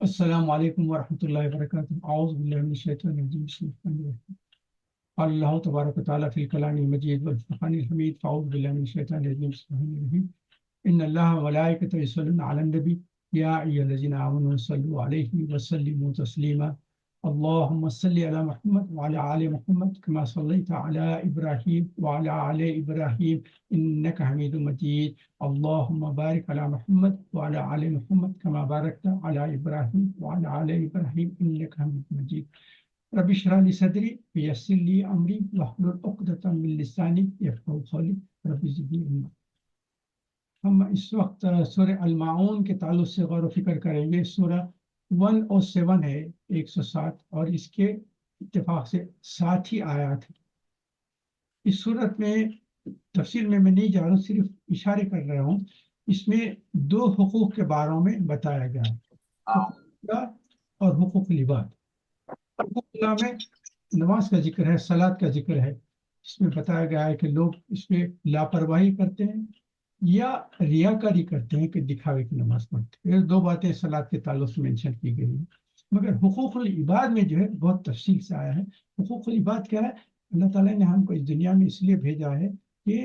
السلام علیکم ورحمۃ اللہ وبرکاتہ، اعوذ باللہ من الشیطان الرجیم، بسم اللہ الرحمن الرحیم۔ قال اللہ تبارک و تعالیٰ فی الکلام المجید والفرقان الحمید، فاعوذ باللہ من الشیطان الرجیم، بسم اللہ الرحمن الرحیم۔ ان اللہ وملائکتہ یصلون علی النبی یا ایھا الذین آمنوا صلوا علیہ وسلموا تسلیما۔ اللهم صل على محمد وعلى آل محمد كما صليت على إبراهيم وعلى آل إبراهيم إنك حميد مجيد۔ اللهم بارك على محمد وعلى آل محمد كما باركت على إبراهيم وعلى آل إبراهيم إنك حميد مجيد۔ رب اشرح لي صدري ويسر لي أمري واحلل عقدة من لساني يفقهوا قولي رب زدني علما۔ ہم اس وقت سورہ الماعون کے تعلق سے غور و فکر کریں گے۔ سورہ 107 ہے، 107، اور اس کے اتفاق سے 7 ہی آیات ہیں۔ اس صورت میں تفصیل میں نہیں جا رہا ہوں، صرف اشارے کر رہا ہوں۔ اس میں 2 حقوق کے بارے میں بتایا گیا ہے، حقوق اللہ اور حقوق العباد۔ حقوق اللہ میں نماز کا ذکر ہے، صلاۃ کا ذکر ہے۔ اس میں بتایا گیا ہے کہ لوگ اس میں لاپرواہی کرتے ہیں یا ریاکاری کرتے ہیں کہ دکھاوے کی نماز پڑھتے ہیں۔ یہ 2 باتیں صلاۃ کے تعلق سے مینشن کی گئی ہیں۔ مگر حقوق العباد میں جو ہے بہت تفصیل سے آیا ہے۔ حقوق العباد کیا ہے؟ اللہ تعالیٰ نے ہم کو اس دنیا میں اس لیے بھیجا ہے کہ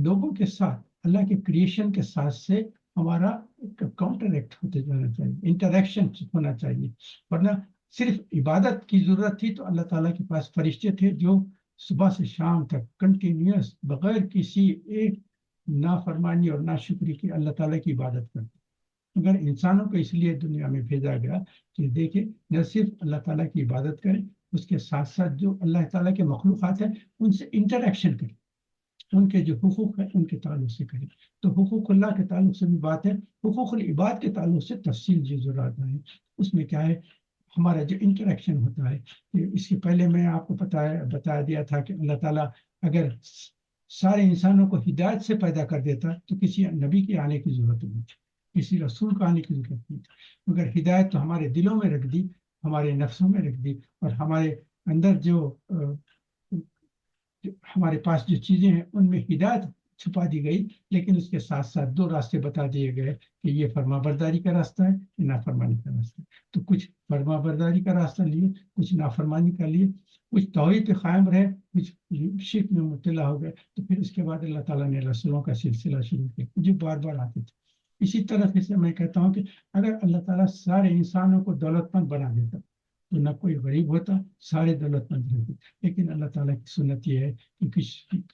لوگوں کے ساتھ، اللہ کے کریشن کے ساتھ سے ہمارا کاؤنٹر ایکٹ ہوتے جانا چاہیے، انٹریکشن ہونا چاہیے۔ ورنہ صرف عبادت کی ضرورت تھی تو اللہ تعالیٰ کے پاس فرشتے تھے جو صبح سے شام تک کنٹینیوس بغیر کسی ایک نافرمانی اور ناشکری کی اللہ تعالیٰ کی عبادت کرتے۔ مگر انسانوں کو اس لیے دنیا میں بھیجا گیا کہ دیکھیں، نہ صرف اللہ تعالیٰ کی عبادت کریں، اس کے ساتھ ساتھ جو اللہ تعالیٰ کے مخلوقات ہیں ان سے انٹریکشن کریں، ان کے جو حقوق ہیں ان کے تعلق سے کریں۔ تو حقوق اللہ کے تعلق سے بھی بات ہے، حقوق العباد کے تعلق سے تفصیل جو ضرورت ہے۔ اس میں کیا ہے؟ ہمارا جو انٹریکشن ہوتا ہے، کہ اس کے پہلے میں آپ کو بتا دیا تھا کہ اللہ تعالیٰ اگر سارے انسانوں کو ہدایت سے پیدا کر دیتا تو کسی نبی کے آنے کی ضرورت نہیں تھی، کسی رسول کا آنے کی ضرورت نہیں تھی۔ مگر ہدایت تو ہمارے دلوں میں رکھ دی، ہمارے نفسوں میں رکھ دی، اور ہمارے اندر جو ہمارے پاس جو چیزیں ہیں ان میں ہدایت چھپا دی گئی، لیکن اس کے ساتھ ساتھ 2 راستے بتا دیے گئے کہ یہ فرما برداری کا راستہ ہے، یہ نافرمانی کا راستہ ہے۔ تو کچھ فرما برداری کا راستہ لیے، کچھ نافرمانی کا لیے، کچھ توحید پہ قائم رہے، کچھ شرک میں مبتلا ہو گئے۔ تو پھر اس کے بعد اللہ تعالیٰ نے رسولوں کا سلسلہ شروع کیا جو بار بار آتے تھے۔ اسی طرح سے میں کہتا ہوں کہ اگر اللہ تعالیٰ سارے انسانوں کو دولت مند بنا دیتا تو نہ کوئی غریب ہوتا، سارے دولت مند ہوتے۔ لیکن اللہ تعالیٰ کی سنت یہ ہے کہ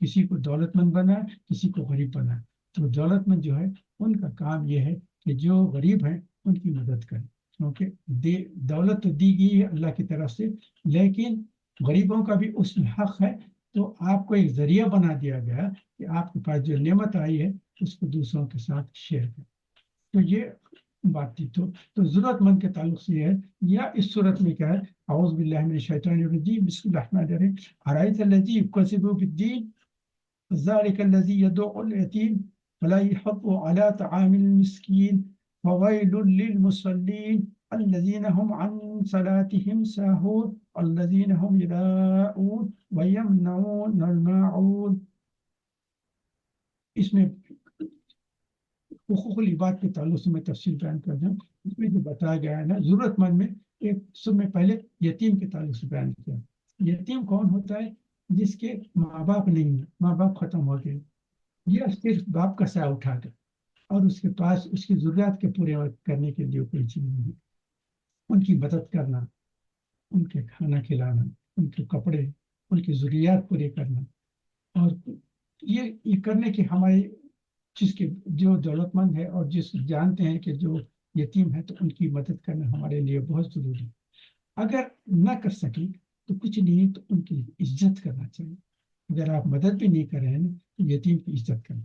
کسی کو دولت مند بنائے، کسی کو غریب بنائے۔ تو دولت مند جو ہے ان کا کام یہ ہے کہ جو غریب ہیں ان کی مدد کریں، کیونکہ دولت تو دی گئی ہے اللہ کی طرف سے، لیکن غریبوں کا بھی اس میں حق ہے۔ تو آپ کو ایک ذریعہ بنا دیا گیا کہ آپ کے پاس جو نعمت آئی ہے اس کو دوسروں کے ساتھ شیئر کریں۔ تو یہ بات تھی۔ تو ضرورت مند کے تعلق سے یہ ہے، یا اس صورت میں کیا ہے؟ اعوذ باللہ من الشیطان الرجیم، بسم اللہ الرحمن الرحیم۔ ارأیت الذی یکذب بالدین ذلک الذی یدع الیتیم ولا یحض علی طعام المسکین فویل للمصلین الذین هم عن صلاتهم ساہون الذین هم یراءون ویمنعون الماعون۔ اس میں حقوق العباد کے تعلق سے میں تفصیل بیان کر دوں۔ اس میں جو بتایا گیا ہے نا، ضرورت مند میں ایک سب میں پہلے یتیم کے تعلق سے بیان کیا۔ یتیم کون ہوتا ہے؟ جس کے ماں باپ نہیں ہیں، ماں باپ ختم ہو گئے، یا صرف باپ کا سایہ اٹھا کر، اور اس کے پاس اس کی ضروریات کے پورے کرنے کے لیے کوئی چیز نہیں ہے۔ ان کی مدد کرنا، ان کے کھانا کھلانا، ان کے کپڑے، ان کی ضروریات پورے کرنا، اور یہ کرنے کے ہمارے جس کے جو دولت مند ہے اور جس جانتے ہیں کہ جو یتیم ہے تو ان کی مدد کرنا ہمارے لیے بہت ضروری ہے۔ اگر نہ کر سکیں تو کچھ نہیں تو ان کی عزت کرنا چاہیے۔ اگر آپ مدد بھی نہیں کر رہے ہیں تو یتیم کی عزت کریں،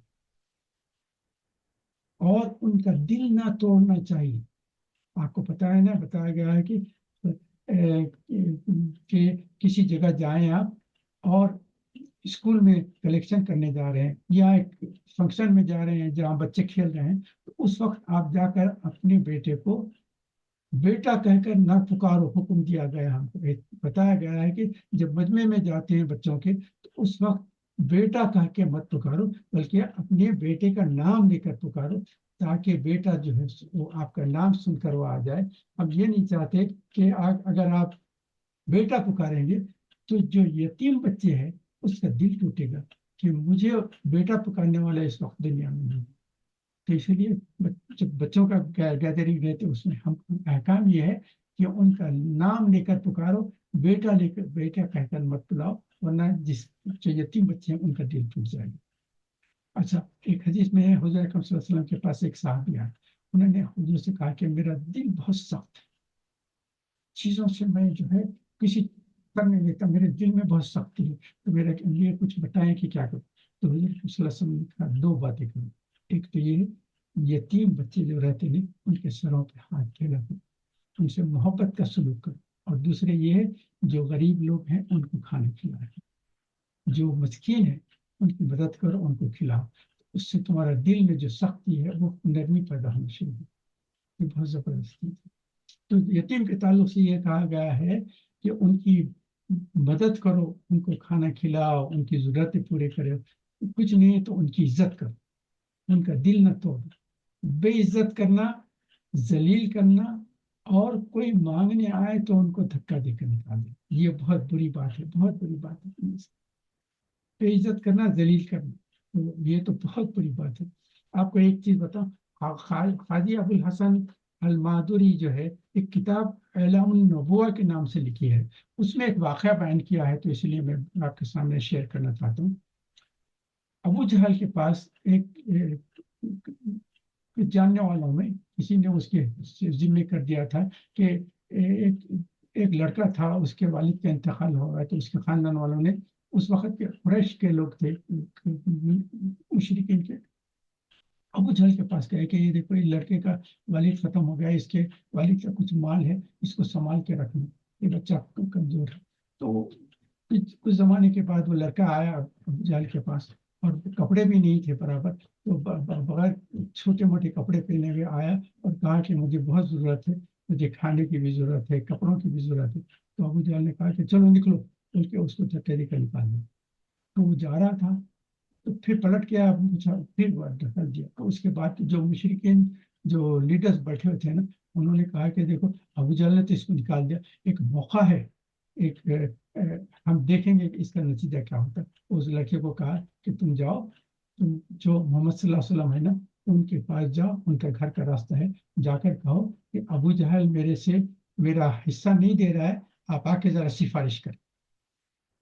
اور ان کا دل نہ توڑنا چاہیے۔ آپ کو پتہ ہے نا، بتایا گیا ہے کہ کسی جگہ جائیں آپ اور اسکول میں کلیکشن کرنے جا رہے ہیں یا ایک فنکشن میں جا رہے ہیں جہاں بچے کھیل رہے ہیں، تو اس وقت آپ جا کر اپنے بیٹے کو بیٹا کہہ کر نہ پکارو۔ حکم دیا گیا، ہم کو بتایا گیا ہے کہ جب مجمع میں جاتے ہیں بچوں کے تو اس وقت بیٹا کہہ کے مت پکارو، بلکہ اپنے بیٹے کا نام لے کر پکارو۔ تاکہ بیٹا جو ہے وہ آپ کا نام سن کر وہ آ جائے. ہم یہ نہیں چاہتے کہ اگر آپ بیٹا پکاریں گے تو جو یتیم بچے ہیں اس کا دل ٹوٹے گا کہ مجھے بیٹا پکارنے والا اس وقت دنیا میں نہیں. تو اس لیے جب بچوں کا گیدرنگ ہے تو اس میں ہم احکام یہ ہے کہ ان کا نام لے کر پکارو, بیٹا لے کر بیٹا کہہ کر مت بلاؤ, ورنہ جو یتیم بچے ہیں ان کا دل ٹوٹ جائے گا. اچھا, ایک حدیث میں حضور اکرم صلی اللہ علیہ وسلم کے پاس ایک صحابی آیا, انہوں نے حضور سے کہا کہ میرا دل بہت سخت ہے, چیزوں سے میں جو ہے کسی کر نہیں لیتا, میرے دل میں بہت سختی ہے, تو میرے لیے کچھ بتائیں کہ کیا کروں. تو حضور صلی اللہ علیہ وسلم نے کہا دو باتیں کرو. ایک تو یہ یتیم بچے جو رہتے ہیں ان کے سروں پہ ہاتھ پھیلا کرو, ان سے محبت کا سلوک کرو. اور دوسرے یہ ہے جو غریب لوگ ہیں ان کو کھانا کھلائے, جو مسکین ہیں ان کی مدد کرو, ان کو کھلاؤ. اس سے تمہارا دل میں جو سختی ہے وہ نرمی پیدا ہونا شروع ہو. یہ بہت زبردست چیز ہے. تو یتیم کے تعلق سے یہ کہا گیا ہے کہ ان کی مدد کرو, ان کو کھانا کھلاؤ, ان کی ضرورتیں پورے کرو. کچھ نہیں تو ان کی عزت کرو, ان کا دل نہ توڑو. بے عزت کرنا, ذلیل کرنا, اور کوئی مانگنے آئے تو ان کو دھکا دے کر نکال دے, یہ بہت بری بات ہے, بہت بری بات ہے. بے عزت کرنا, ذلیل کرنا, یہ تو بہت بری بات ہے. آپ کو ایک چیز بتاؤں, قاضی ابو الحسن المادری جو ہے ایک کتاب اعلام النبوہ کے نام سے لکھی ہے, اس میں ایک واقعہ بیان کیا ہے, تو اس لیے میں آپ کے سامنے شیئر کرنا چاہتا ہوں. ابو جہل کے پاس ایک جاننے والوں میں کسی نے اس کے ذمہ کر دیا تھا کہ ایک لڑکا تھا, اس کے والد کا انتقال ہو رہا ہے, تو اس کے خاندان والوں نے, اس وقت کے قریش کے لوگ تھے مشرکین کے, ابو جہل کے پاس گئے کہ یہ دیکھو یہ لڑکے کا والد ختم ہو گیا, اس کے والد کا کچھ مال ہے, اس کو سنبھال کے رکھنا, یہ بچہ کمزور ہے. تو کچھ زمانے کے بعد وہ لڑکا آیا ابو جہل کے پاس, اور کپڑے بھی نہیں تھے برابر, تو بغیر چھوٹے موٹے کپڑے پہنے ہوئے آیا اور کہا کہ مجھے بہت ضرورت ہے, مجھے کھانے کی بھی ضرورت ہے, کپڑوں کی بھی ضرورت ہے. تو ابو جہل نے کہا کہ چلو نکلو, بلکہ اس کو دھکے دے کر نکال دیا. تو وہ جا رہا تھا, تو پھر پلٹ گیا, پھر ڈھکل دیا. تو اس کے بعد جو مشرکین جو لیڈرز بیٹھے ہوئے تھے نا, انہوں نے کہا کہ دیکھو ابو جہل نے تو اس کو نکال دیا, ایک موقع ہے, ایک ہم دیکھیں گے کہ اس کا نتیجہ کیا ہوتا ہے. اس لڑکے کو کہا کہ تم جاؤ, تم جو محمد صلی اللہ علیہ وسلم ہے نا ان کے پاس جاؤ, ان کا گھر کا راستہ ہے, جا کر کہو کہ ابو جہل میرے سے میرا حصہ نہیں دے رہا ہے, آپ آ کے ذرا سفارش کریں.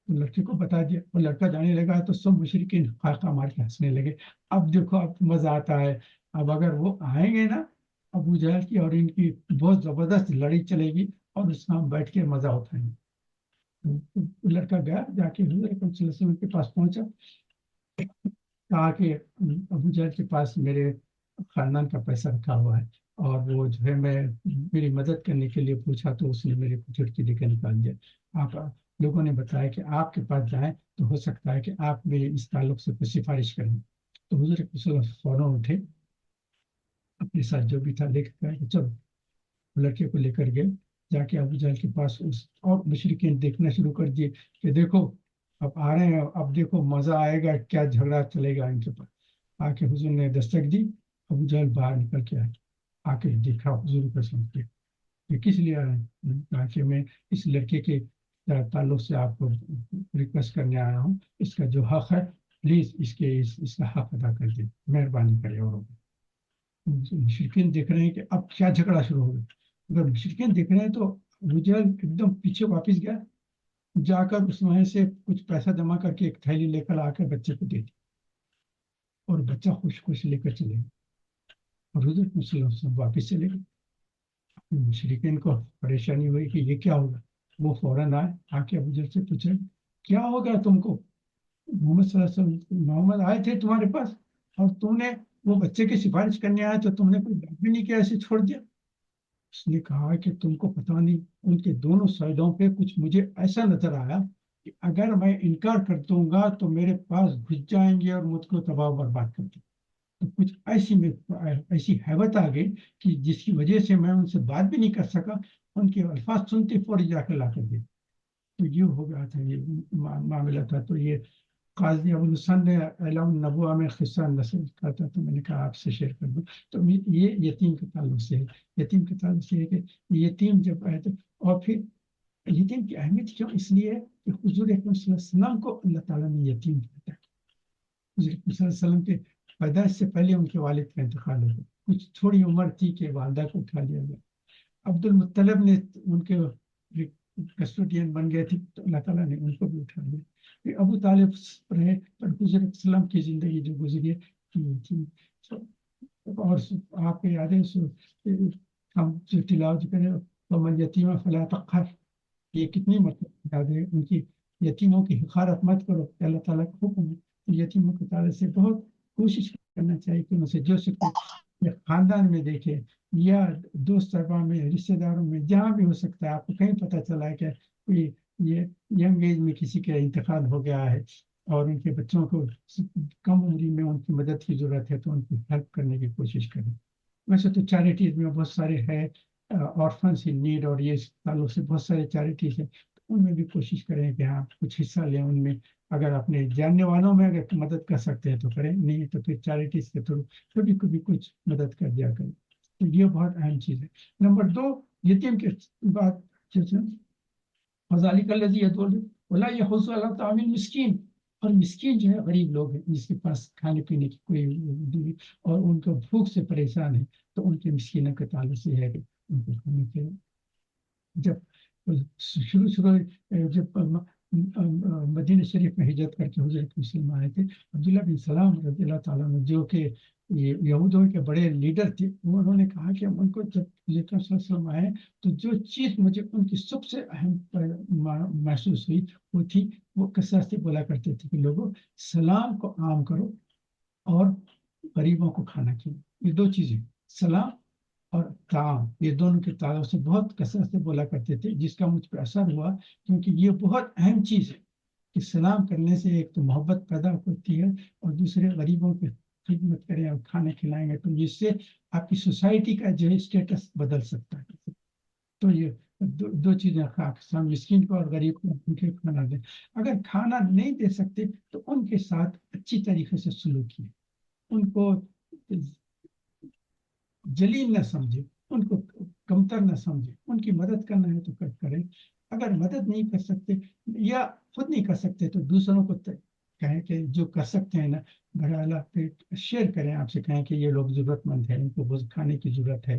تو لڑکے کو بتا دیا, وہ لڑکا جانے لگا تو سب مشرکین خاکہ مار کے ہنسنے لگے. اب دیکھو اب مزہ آتا ہے, اب اگر وہ آئیں گے نا ابو جہل کی اور ان کی بہت زبردست لڑائی چلے گی, اور اس میں ہم بیٹھ کے مزہ اٹھائیں گے. لڑکا گیا, جا کے حضور اکرم صلی اللہ علیہ وسلم کے پاس پہنچا, کہا کہ ابو جہل کے پاس میرے خاندان کا پیسہ رکھا ہوا ہے, اور وہ جو ہے میں میری مدد کرنے کے لیے پوچھا تو اس نے میرے کو جھٹکی دے کے نکال دیا. آپ لوگوں نے بتایا کہ آپ کے پاس جائیں تو ہو سکتا ہے کہ آپ میرے اس تعلق سے کچھ سفارش کریں. تو حضور اکرم صلی اللہ علیہ وسلم فوراً اٹھے, اپنے ساتھ جو بھی تھا لے کے گئے, چلو لڑکے کو لے کر گئے. جا کے ابو جہل کے پاس اس اور مشرکین دیکھنا شروع کر دیے کہ دیکھو اب آ رہے ہیں, اب دیکھو مزہ آئے گا, کیا جھگڑا چلے گا ان کے پاس. آ کے حضور نے دستک دی, ابو جہل باہر نکل کے آئے, آ کے دیکھا حضور کو سمجھ کے, یہ کس لیے آ رہے ہیں؟ کہا کہ میں اس لڑکے کے تعلق سے آپ کو ریکویسٹ کرنے آیا ہوں, اس کا جو حق ہے پلیز اس کا حق ادا کر دیں, مہربانی کرے. اور مشرکین دیکھ رہے ہیں کہ اب کیا جھگڑا شروع ہو گیا. اگر مشرکین دیکھ رہے ہیں تو ابو جہل ایک دم پیچھے واپس گیا, جا کر اس میں سے کچھ پیسہ جمع کر کے ایک تھیلی لے کر آ کر بچے کو دے دی, اور بچہ خوش خوش لے کر چلے گئے. اور حضور صلی اللہ علیہ وسلم واپس چلے گئے. مشرکین کو پریشانی ہوئی کہ یہ کیا ہوگا. وہ فوراً آئے, آ کے ابو جہل سے پوچھے کیا ہو گیا تم کو, محمد صلی اللہ علیہ وسلم محمد آئے تھے تمہارے پاس اور تم نے وہ بچے کی سفارش کرنے آیا تو تم نے کوئی بات بھی نہیں کیا, ایسے چھوڑ دیا. اس نے کہا کہ تم کو پتا نہیں, ان کے دونوں سائڈوں پہ کچھ مجھے ایسا نظر آیا کہ اگر میں انکار کر دوں گا تو میرے پاس گھس جائیں گے اور مجھ کو تباہ و برباد کر دیں. تو کچھ ایسی ہیبت آ گئی کہ جس کی وجہ سے میں ان سے بات بھی نہیں کر سکا, ان کے الفاظ سنتے فوری جا کر لا کر دے. تو یہ ہو گیا تھا, یہ معاملہ تھا. تو یہ قاضی ابو الحسن نے اعلام النبوہ میں قصہ نسل کا تھا، تو میں نے کہا آپ سے شیئر کر دوں. تو یہ یتیم کے تعلق سے ہے. یتیم کے تعلق سے ہے کہ یتیم جب آئے تھے، اور پھر یتیم کی اہمیت کیوں؟ اس لیے کہ حضور اکرم صلی اللہ علیہ وسلم کو اللہ تعالیٰ نے یتیم کہا. حضور اکرم صلی اللہ علیہ وسلم کے پیدائش سے پہلے ان کے والد کا انتقال ہو گیا. کچھ تھوڑی عمر تھی کہ والدہ کو اٹھا لیا گیا. عبد المطلب نے ان کے کسٹوڈین بن گئے تھے، تو اللہ تعالیٰ نے ان کو بھی اٹھا لیا. پھر ابو طالب رہے، پر حضور وسلم کی زندگی جو گزری تھی. اور آپ کو یاد ہے ہم جو تلاوت کریں ومن یتیم فلا تقہر، یہ کتنی مرتبہ یاد ہے ان کی یتیموں کی حقارت مت کرو، اللہ تعالیٰ کا حکم ہے. یتیموں کے تعلق سے بہت کوشش کرنا چاہیے کہ ان سے جو سکتے خاندان میں دیکھے یا دوست احباب میں، رشتے داروں میں، جہاں بھی ہو سکتا ہے. آپ کو کہیں پتہ چلا ہے کہ کوئی یہ ینگ ایج میں کسی کا انتقال ہو گیا ہے اور ان کے بچوں کو کم عمری میں ان کی مدد کی ضرورت ہے، تو ان کی ہیلپ کرنے کی کوشش کریں. ویسے تو چیریٹیز میں بہت سارے ہے، آرفنس ان نیڈ، اور یہ تعلق سے بہت سارے چیریٹیز ہیں، ان میں بھی کوشش کریں کہ ہاں کچھ حصہ لیں ان میں. اگر اپنے جاننے والوں میں اگر مدد کر سکتے ہیں تو کریں، نہیں تو پھر چیریٹیز کے تھرو کبھی کبھی کچھ مدد کر دیا کریں. تو یہ بہت اہم چیز ہے. نمبر 2، یتیم کے بعد فذالک الذی یدعو ولا یحض علی طعام المسکین، اور مسکین جو ہے غریب لوگ ہیں جس کے پاس کھانے پینے کی کوئی اور ان کو بھوک سے پریشان ہے، تو ان کے مسکینوں کے تعلق سے ہے کہ ان کو کھانے کے. جب شروع جب مدینہ شریف میں ہجرت کر کے حضور مسلم آئے تھے، عبداللہ بن سلام رضی اللہ تعالیٰ عنہ جو کہ یہودوں کے بڑے لیڈر تھے، انہوں نے کہا کہ ان کو جب حضور صلی اللہ علیہ وسلم آئے تو جو چیز مجھے ان کی سب سے اہم محسوس ہوئی وہ تھی، وہ کثرت سے بولا کرتے تھے کہ لوگوں سلام کو عام کرو اور غریبوں کو کھانا کھلاؤ. یہ دو چیزیں، سلام اور تعام، یہ دونوں کے تعلق سے بہت کثرت سے بولا کرتے تھے، جس کا مجھ پہ اثر ہوا کیونکہ یہ بہت اہم چیز ہے کہ سلام کرنے سے ایک تو محبت پیدا ہوتی ہے، اور دوسرے غریبوں کی خدمت کریں اور کھانا کھلائیں گے تو جس سے آپ کی سوسائٹی کا جو ہے اسٹیٹس بدل سکتا ہے. تو یہ دو چیزیں، مسکین کو اور غریب کو کھانا دیں. اگر کھانا نہیں دے سکتے تو ان کے ساتھ اچھی طریقے سے سلوک کیے، ان کو جلیل نہ سمجھے، ان کو کمتر نہ سمجھے. ان کی مدد کرنا ہے تو کریں. اگر مدد نہیں کر سکتے یا خود نہیں کر سکتے تو دوسروں کو کہیں کہ جو کر سکتے ہیں نا بھرا پہ شیئر کریں. آپ سے کہیں کہ یہ لوگ ضرورت مند ہیں، ان کو بہت کھانے کی ضرورت ہے،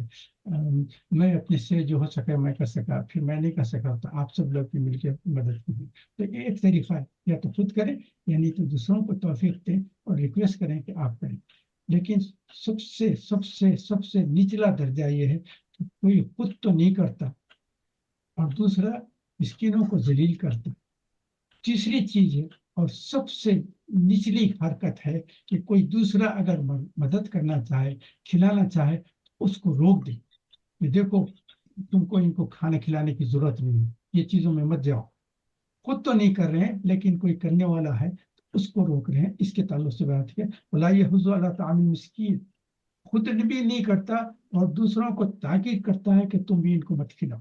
میں اپنے سے جو ہو سکے میں کر سکا، پھر میں نہیں کر سکا تو آپ سب لوگ بھی مل کے مدد کریں. تو یہ ایک طریقہ ہے، یا تو خود کریں یا نہیں تو دوسروں کو توفیق دیں اور ریکویسٹ کریں کہ آپ کریں. لیکن سب سے نچلا درجہ یہ ہے کہ کوئی خود تو نہیں کرتا اور دوسرا مسکینوں کو ذلیل کرتا. تیسری چیز ہے اور سب سے نچلی حرکت ہے کہ کوئی دوسرا اگر مدد کرنا چاہے، کھلانا چاہے تو اس کو روک دے کہ دیکھو تم کو ان کو کھانا کھلانے کی ضرورت نہیں ہے، یہ چیزوں میں مت جاؤ. خود تو نہیں کر رہے ہیں لیکن کوئی کرنے والا ہے تو اس کو روک رہے ہیں. اس کے تعلق سے بات ہے ولا یحض علی طعام المسکین، خود بھی نہیں کرتا اور دوسروں کو تاکید کرتا ہے کہ تم بھی ان کو مت کھلاؤ.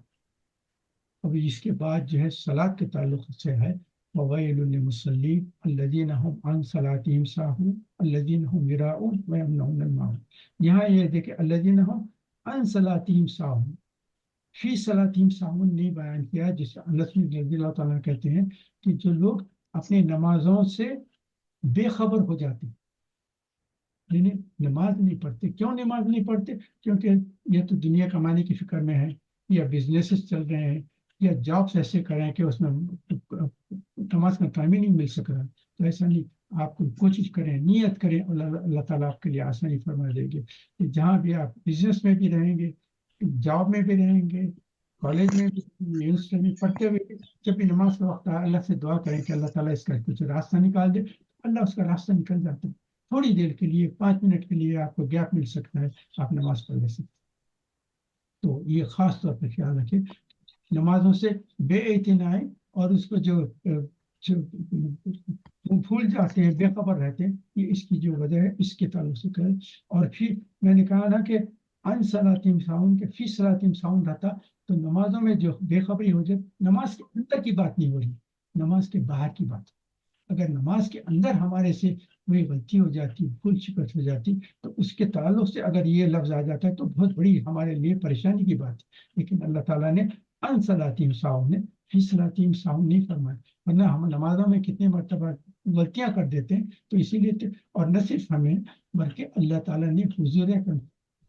اب اس کے بعد جو ہے صلاۃ کے تعلق سے ہے وویل للمصلین الذین هم عن صلاتهم ساہون الذین هم یراؤون ویمنعون الماعون. یہاں یہ دیکھیں الذین هم عن صلاتهم ساہون، فی صلاتهم ساہون نہیں بیان کیا، جس انس رضی اللہ تعالیٰ کہتے ہیں کہ جو لوگ اپنی نمازوں سے بے خبر ہو جاتے، یعنی نماز نہیں پڑھتے. کیوں نماز نہیں پڑھتے؟ کیونکہ یہ تو دنیا کمانے کی فکر میں ہے، یا بزنسز چل رہے ہیں، یا جابس ایسے کریں کہ اس میں نماز کا ٹائم ہی نہیں مل سک رہا. تو ایسا نہیں، آپ کو کوشش کریں، نیت کریں، اللہ تعالیٰ آپ کے لیے آسانی فرما دے گی. کہ جہاں بھی آپ بزنس میں بھی رہیں گے، جاب میں بھی رہیں گے، کالج میں بھی، یونیورسٹی میں پڑھتے ہوئے جب بھی نماز کا وقت آئے اللہ سے دعا کریں کہ اللہ تعالیٰ اس کا کچھ راستہ نکال دے. اللہ اس کا راستہ نکل جاتا ہے. تھوڑی دیر کے لیے 5 منٹ کے لیے آپ کو گیپ مل سکتا ہے، آپ نماز پڑھ لے سکتے. تو یہ خاص طور پہ خیال رکھیں نمازوں سے بے اعتنائی، اور اس کو جو بھول جاتے ہیں، بے خبر رہتے ہیں، یہ اس کی جو وجہ ہے، اس کے تعلق سے کریں. اور پھر میں نے کہا نا کہ ان صلاتہم ساہون کے فی صلاتہم ساہون رہتا تو نمازوں میں جو بے خبری ہو جائے، نماز کے اندر کی بات نہیں ہو رہی، نماز کے باہر کی بات. اگر نماز کے اندر ہمارے سے کوئی غلطی ہو جاتی، بھول شکست ہو جاتی، تو اس کے تعلق سے اگر یہ لفظ آ جاتا ہے تو بہت بڑی ہمارے لیے پریشانی کی بات ہے. لیکن اللہ تعالیٰ نے ان صلاتہم ساہون نے فی صلاتہم ساہون نہیں فرمایا. ورنہ ہم نمازوں میں کتنے مرتبہ غلطیاں کر دیتے ہیں. تو اسی لیے اور نہ صرف ہمیں بلکہ اللہ تعالیٰ نے حضور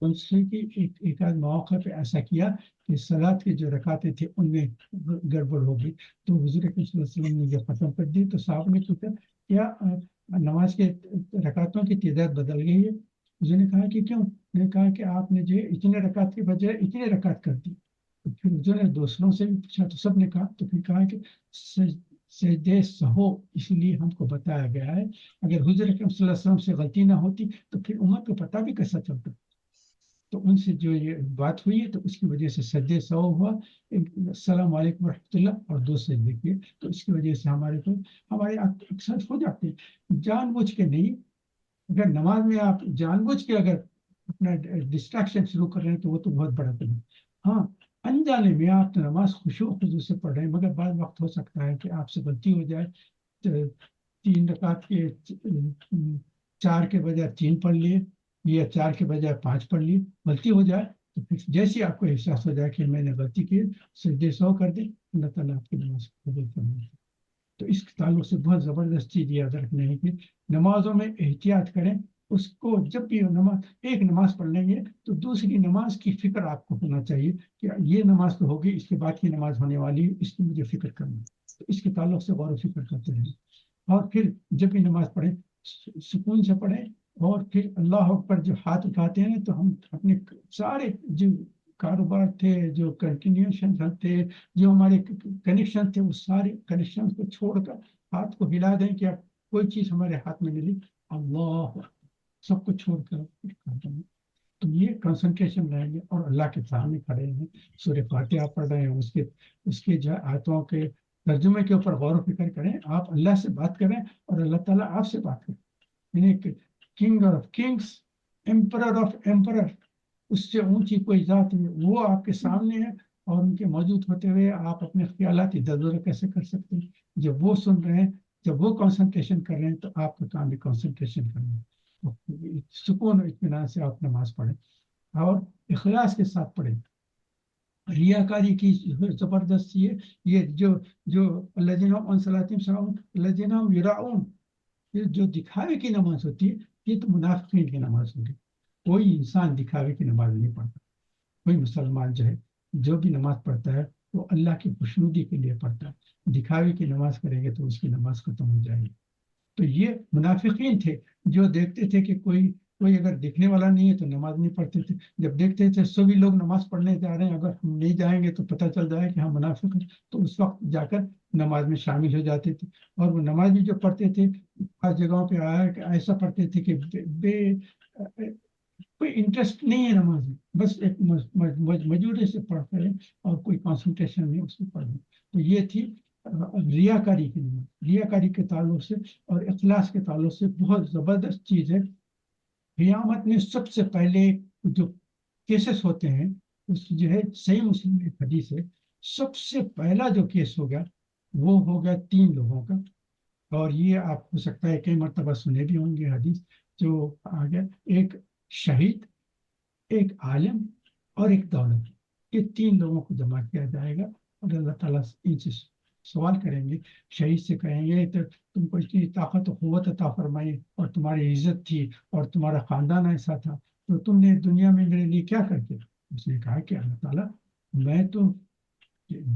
ان سے کی ایک آدھ مواقع پہ ایسا کیا کہ صلاۃ کی جو رکعتیں تھے ان میں گڑبڑ ہو گئی، تو حضور اکرم صلی اللہ علیہ وسلم نے یہ ختم کر دی. تو صاحب نے پوچھا کیا نماز کے رکعتوں کی تعداد بدل گئی ہے؟ حضور نے کہا کہ کیوں؟ میں نے کہا کہ آپ نے جو اتنے رکعت کے بجائے اتنے رکعت کر دی. تو پھر حضور نے دوسروں سے بھی پوچھا تو سب نے کہا. تو پھر کہا کہ سجدے سہو اس لیے ہم کو بتایا گیا ہے. اگر حضور اکرم صلی اللہ علیہ وسلم سے غلطی نہ ہوتی تو پھر امت کو پتہ بھی کیسا چلتا. تو ان سے جو یہ بات ہوئی ہے تو اس کی وجہ سے سجدے سہو ہوا. السلام علیکم ورحمۃ اللہ اور دو سجدے کیے. تو اس کی وجہ سے ہمارے اکثر ہو جاتے ہیں جان بوجھ کے نہیں. اگر نماز میں آپ جان بوجھ کے اگر اپنا ڈسٹریکشن شروع کر رہے ہیں تو وہ تو بہت بڑا ہے. ہاں انجانے میں آپ تو نماز خشوع و خضوع سے پڑھ رہے ہیں، مگر بعض وقت ہو سکتا ہے کہ آپ سے غلطی ہو جائے. 3 رکعت کے 4 کے بجائے 3 پڑھ لیے یا 4 کے بجائے 5 پڑھ لیے، غلطی ہو جائے تو پھر جیسے آپ کو احساس ہو جائے کہ میں نے غلطی کی، سجدے سہو کر دیں، اللہ تعالیٰ آپ کی نماز قبول فرمائے. تو اس کے تعلق سے بہت زبردست چیز یاد رکھنے ہے کہ نمازوں میں احتیاط کریں. اس کو جب بھی ایک نماز پڑھ لیں گے تو دوسری نماز کی فکر آپ کو ہونا چاہیے کہ یہ نماز تو ہوگی، اس کے بعد کی نماز ہونے والی ہے، اس کی مجھے فکر کرنا. تو اس کے تعلق سے غور و فکر کرتے رہیں. اور پھر جب بھی نماز پڑھیں سکون سے پڑھیں. اور پھر اللہ اکبر جو ہاتھ اٹھاتے ہیں تو ہم اپنے سارے جو کاروبار تھے، جو کنٹینیوشن تھے، جو ہمارے کنیکشن تھے، وہ سارے کنیکشن کو چھوڑ کر ہاتھ کو ہلا دیں کہ اب کوئی چیز ہمارے ہاتھ میں نہیں لی. اللہ سب کو چھوڑ کر تو یہ کنسنٹریشن رہیں گے اور اللہ کے سامنے کھڑے ہیں، سورہ فاتحہ پڑھ رہے ہیں، اس کے جو آیتوں کے ترجمے کے اوپر غور و فکر کریں. آپ اللہ سے بات کریں اور اللہ تعالیٰ آپ سے بات کریں. یعنی king of kings, emperor of emperor, اس سے اونچی کوئی ذات نہیں، وہ آپ کے سامنے ہے. اور ان کے موجود ہوتے ہوئے آپ اپنے خیالات ادھر کیسے کر سکتے ہیں؟ جب وہ سن رہے ہیں، جب وہ کنسنٹریشن کر رہے ہیں تو آپ کا کام بھی کنسنٹریشن کرنا ہے. سکون و اطمینان سے آپ نماز پڑھیں اور اخلاص کے ساتھ پڑھیں. ریاکاری کی زبردست یہ جو الذین هم عن صلاتهم ساہون الذین هم یراؤون، جو دکھاوے کی نماز ہوتی ہے یہ تو منافقین کی نماز ہوگی. کوئی انسان دکھاوے کی نماز نہیں پڑھتا. کوئی مسلمان جو بھی نماز پڑھتا ہے وہ اللہ کی خوشنودی کے لیے پڑھتا ہے. دکھاوے کی نماز کریں گے تو اس کی نماز ختم ہو جائے گی. تو یہ منافقین تھے جو دیکھتے تھے کہ کوئی اگر دیکھنے والا نہیں ہے تو نماز نہیں پڑھتے تھے. جب دیکھتے تھے سبھی لوگ نماز پڑھنے جا رہے ہیں، اگر ہم نہیں جائیں گے تو پتہ چل جائے کہ ہم منافق ہیں، تو اس وقت جا کر نماز میں شامل ہو جاتے تھے. اور وہ نماز بھی جو پڑھتے تھے بعض جگہوں پہ آیا کہ ایسا پڑھتے تھے کہ کوئی انٹرسٹ نہیں ہے نماز میں، بس ایک مجبوری سے پڑھتے ہیں اور کوئی کنسنٹریشن نہیں اس میں پڑھ رہے. تو یہ تھی ریاکاری کی نماز. ریاکاری کے تعلق سے اور اخلاص کے تعلق سے بہت زبردست چیز ہے. قیامت میں سب سے پہلے جو کیسز ہوتے ہیں اس جو ہے صحیح مسلم میں حدیث ہے، سب سے پہلا جو کیس ہوگا وہ ہوگا 3 لوگوں کا. اور یہ آپ ہو سکتا ہے کئی مرتبہ سنے بھی ہوں گے حدیث جو آگے، ایک شہید، ایک عالم اور ایک دولت. یہ 3 لوگوں کو جمع کیا جائے گا اور اللہ تعالیٰ ان سے سوال کریں گے. شہید سے کہیں گے تو تم کو اتنی طاقت و قوت عطا فرمائی اور تمہاری عزت تھی اور تمہارا خاندان ایسا تھا، تو تم نے دنیا میں میرے لیے کیا کر دیا؟ اس نے کہا کہ اللہ تعالیٰ میں تو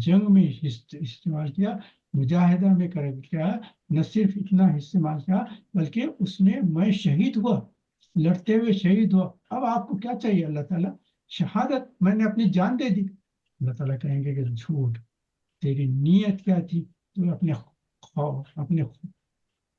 جنگ میں استعمال کیا، مجاہدہ میں کر کیا، نہ صرف اتنا استعمال کیا بلکہ اس میں شہید ہوا، لڑتے ہوئے شہید ہوا. اب آپ کو کیا چاہیے اللہ تعالیٰ؟ شہادت، میں نے اپنی جان دے دی. اللہ تعالیٰ کہیں گے کہ جھوٹ، تیری نیت کیا تھی؟ تو اپنے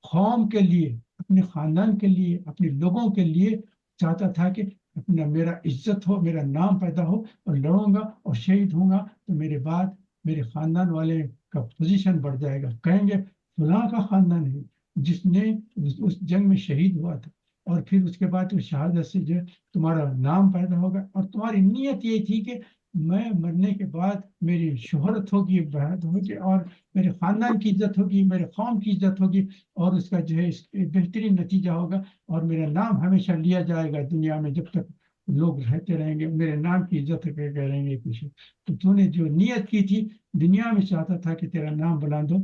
قوم کے لیے، اپنے خاندان کے لیے، اپنے لوگوں کے لیے چاہتا تھا کہ اپنا میرا عزت ہو، میرا نام پیدا ہو، اور لڑوں گا اور شہید ہوں گا تو میرے بعد میرے خاندان والے کا پوزیشن بڑھ جائے گا. کہیں گے فلاں کا خاندان ہے جس نے اس جنگ میں شہید ہوا تھا، اور پھر اس کے بعد شہادت سے جو تمہارا نام پیدا ہوگا اور تمہاری نیت یہ تھی کہ میں مرنے کے بعد میری شہرت ہوگی، بہت ہوگی، اور میرے خاندان کی عزت ہوگی، میرے قوم کی عزت ہوگی، اور اس کا جو ہے بہترین نتیجہ ہوگا، اور میرا نام ہمیشہ لیا جائے گا دنیا میں جب تک لوگ رہتے رہیں گے، میرے نام کی عزت کریں گے پیچھے۔ تو نے جو نیت کی تھی، دنیا میں چاہتا تھا کہ تیرا نام بلند ہو،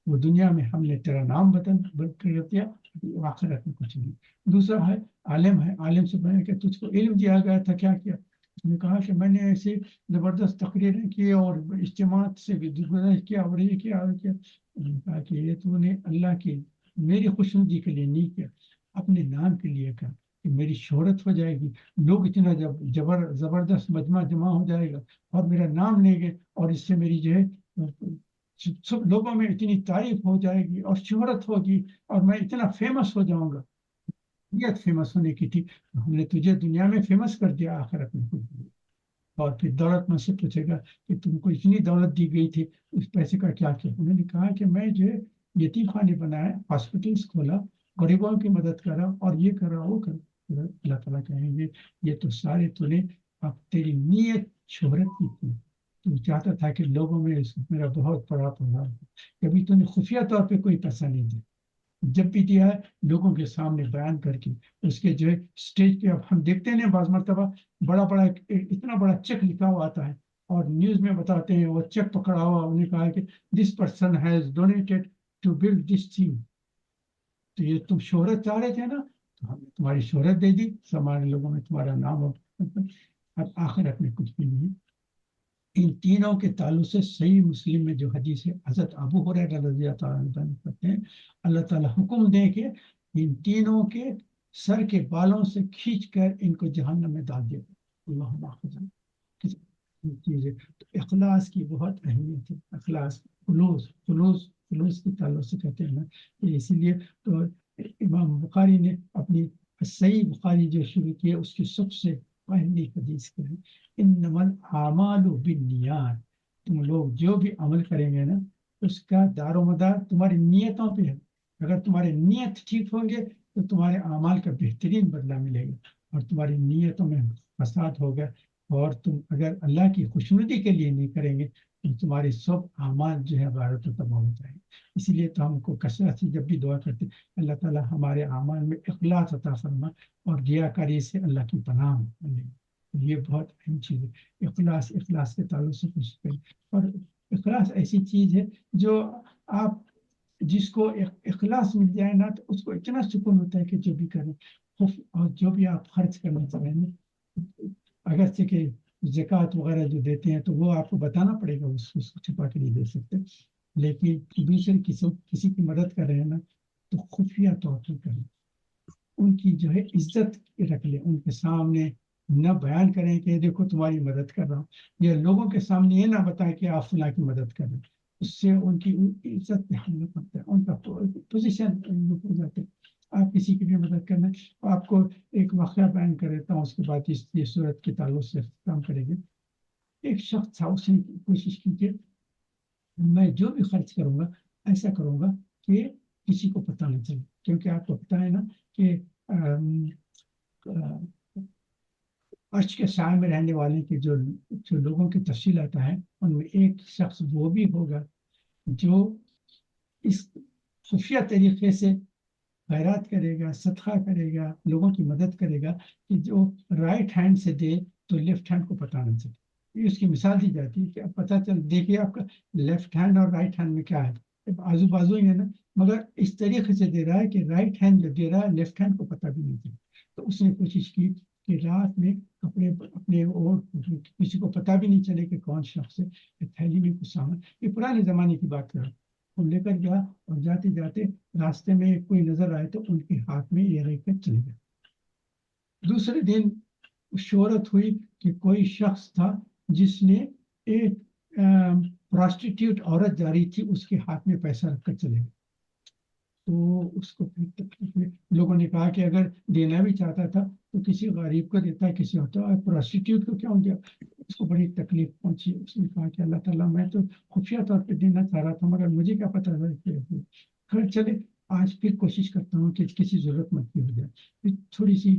وہ دنیا میں ہم نے تیرا نام بدل کر دیا، آخرت میں کچھ نہیں۔ دوسرا ہے عالم، ہے عالم سے بنے کہ تجھ کو علم دیا گیا تھا، کیا کیا؟ اس نے کہا کہ میں نے ایسی زبردست تقریریں کی اور اجتماعات سے بھی گزارش کیا اور یہ کیا اور کیا۔ انہوں نے کہا کہ یہ تو نے اللہ کی میری خوشنودی کے لیے نہیں کیا، اپنے نام کے لیے کہا کہ میری شہرت ہو جائے گی، لوگ اتنا زبردست مجمع جمع ہو جائے گا اور میرا نام لیں گے، اور اس سے میری جو ہے سب لوگوں میں اتنی تعریف ہو جائے گی اور شہرت ہوگی، اور میں اتنا فیمس ہو جاؤں گا۔ نیت فیمس ہونے کی تھی، ہم نے تجھے دنیا میں فیمس کر دیا، آخرت میں خود۔ اور پھر دولت مند سے پوچھے گا کہ تم کو اتنی دولت دی گئی تھی، اس پیسے کا کیا کیا؟ انہوں نے کہا کہ میں جو ہے یتیم خانے بنائے، ہاسپٹلس کھولا، غریبوں کی مدد کرا، اور یہ کرا وہ کرا۔ اللہ تعالیٰ کہیں گے یہ تو سارے تو نے اب تیری نیت شہرت کی تھی، تو چاہتا تھا کہ لوگوں میں میرا بہت بڑا پروگرام ہو، کبھی تو نے خفیہ طور پہ کوئی پیسہ نہیں دیا، جب بھی دیا ہے لوگوں کے سامنے بیان کر کے، اس کے جو ہے اسٹیج پہ اب ہم دیکھتے ہیں بعض مرتبہ بڑا بڑا اتنا بڑا چیک لکھا ہوا آتا ہے، اور نیوز میں بتاتے ہیں وہ چیک پکڑا ہوا، انہوں نے کہا کہ this person has donated to blood this thing. تو یہ تم شہرت چاہ رہے تھے نا، تو ہم نے تمہاری شہرت دے دی، ہمارے لوگوں میں تمہارا نام ہو، اب آخرت میں کچھ بھی نہیں۔ ان تینوں کے تعلق سے صحیح مسلم میں جو حدیث ہے، حضرت ابو ہریرہ رضی اللہ عنہ کرتے ہیں، اللہ تعالیٰ حکم دے کہ ان تینوں کے سر کے بالوں سے کھینچ کر ان کو جہنم میں ڈال دے گا۔ اللہم اخذنا چیزیں تو اخلاص کی بہت اہمیت ہے، اخلاص، خلوص کے تعلق سے کہتے ہیں نا، کہ اسی لیے تو امام بخاری نے اپنی صحیح بخاری جو شروع کی ہے، اس کی سب سے پہلی حدیث کیا ہے؟ انما الاعمال بالنیات، تم لوگ جو بھی عمل کریں گے نا، اس کا دار و مدار تمہاری نیتوں پہ ہے۔ اگر تمہارے نیت ٹھیک ہوں گے تو تمہارے اعمال کا بہترین بدلہ ملے گا، اور تمہاری نیتوں میں فساد ہوگا، اور تم اگر اللہ کی خوشنودی کے لیے نہیں کریں گے تو تمہارے سب اعمال جو ہے غارت و تباہ ہو جائیں گے۔ اسی لیے تو ہم کو کثرت سے جب بھی دعا کرتے ہیں اللہ تعالیٰ ہمارے اعمال میں اخلاص عطا فرما، اور ریاکاری سے اللہ کی پناہ ملے، یہ بہت اہم چیز ہے۔ اخلاص کے تعلق سے کوشش کریں، اور اخلاص ایسی چیز ہے جو آپ جس کو اخلاص مل جائے نا، تو اس کو اتنا سکون ہوتا ہے کہ جو بھی کریں، اور جو بھی آپ خرچ کرنا چاہیں نا، اگرچہ کہ زکوٰۃ وغیرہ جو دیتے ہیں تو وہ آپ کو بتانا پڑے گا، اس کو چھپا کے نہیں دے سکتے، لیکن دوسرے کسی کی مدد کر رہے ہیں نا، تو خفیہ طور پر کریں، ان کی جو ہے عزت رکھ لیں، ان کے سامنے نہ بیان کریں کہ دیکھو تمہاری مدد کر رہا ہوں، یا لوگوں کے سامنے یہ نہ بتائیں کہ آپ فلاں کی مدد کر رہے ہیں، اس سے ان کی عزت پہ حملہ پڑتا ہے، ان کا پوزیشن ہو جاتے ہیں۔ آپ کسی کی بھی مدد کرنا، آپ کو ایک واقعہ بیان کر دیتا ہوں، اس کے بعد یہ صورت کے تعلق سے کام کریں گے۔ ایک شخص تھا، اس نے کوشش کی کہ میں جو بھی خرچ کروں گا ایسا کروں گا کہ کسی کو پتہ نہ چلے، کیونکہ آپ کو پتہ ہے نا کہ عرش کے سائے میں رہنے والے کے جو لوگوں کی تفصیلات ہیں، ان میں ایک شخص وہ بھی ہوگا جو اس خفیہ طریقے سے خیرات کرے گا، صدقہ کرے گا، لوگوں کی مدد کرے گا، کہ جو رائٹ ہینڈ سے دے تو لیفٹ ہینڈ کو پتہ نہ چلے۔ یہ اس کی مثال دی جاتی ہے کہ اب پتہ چل، دیکھیے آپ کا لیفٹ ہینڈ اور رائٹ ہینڈ میں کیا ہے، آزو بازو ہی ہے نا، مگر اس طریقے سے دے رہا ہے کہ رائٹ ہینڈ جو دے رہا ہے لیفٹ ہینڈ کو پتہ بھی نہیں چلے۔ تو اس نے کوشش کی کہ رات میں کپڑے اپنے، اور کسی کو پتہ بھی نہیں چلے کہ کون شخص ہے، تھیلی میں کچھ سامان، یہ پرانے زمانے کی بات کر رہا ہوں، وہ لے کر گیا، اور جاتے جاتے راستے میں کوئی نظر آئے تو ان کے ہاتھ میں یہ رہ کر چلے گئے۔ دوسرے دن شہرت ہوئی کہ کوئی شخص تھا جس نے ایک پراسٹیٹیوٹ عورت جاری تھی، اس کے ہاتھ میں پیسہ رکھ کر چلے گئے۔ تو اس کو پھر تکلیف میں لوگوں نے کہا کہ اگر دینا بھی چاہتا تھا تو کسی غریب کو دیتا ہے، کسی ہوتا ہے، پراسٹیٹیوٹ کو کیوں دیا؟ اس کو بڑی تکلیف پہنچی، اس نے کہا کہ اللہ تعالیٰ میں تو خفیہ طور پہ دینا چاہ رہا تھا، مگر مجھے کیا پتہ خیر چلے، آج پھر کوشش کرتا ہوں کہ کسی ضرورت مند کی ہو جائے، پھر تھوڑی سی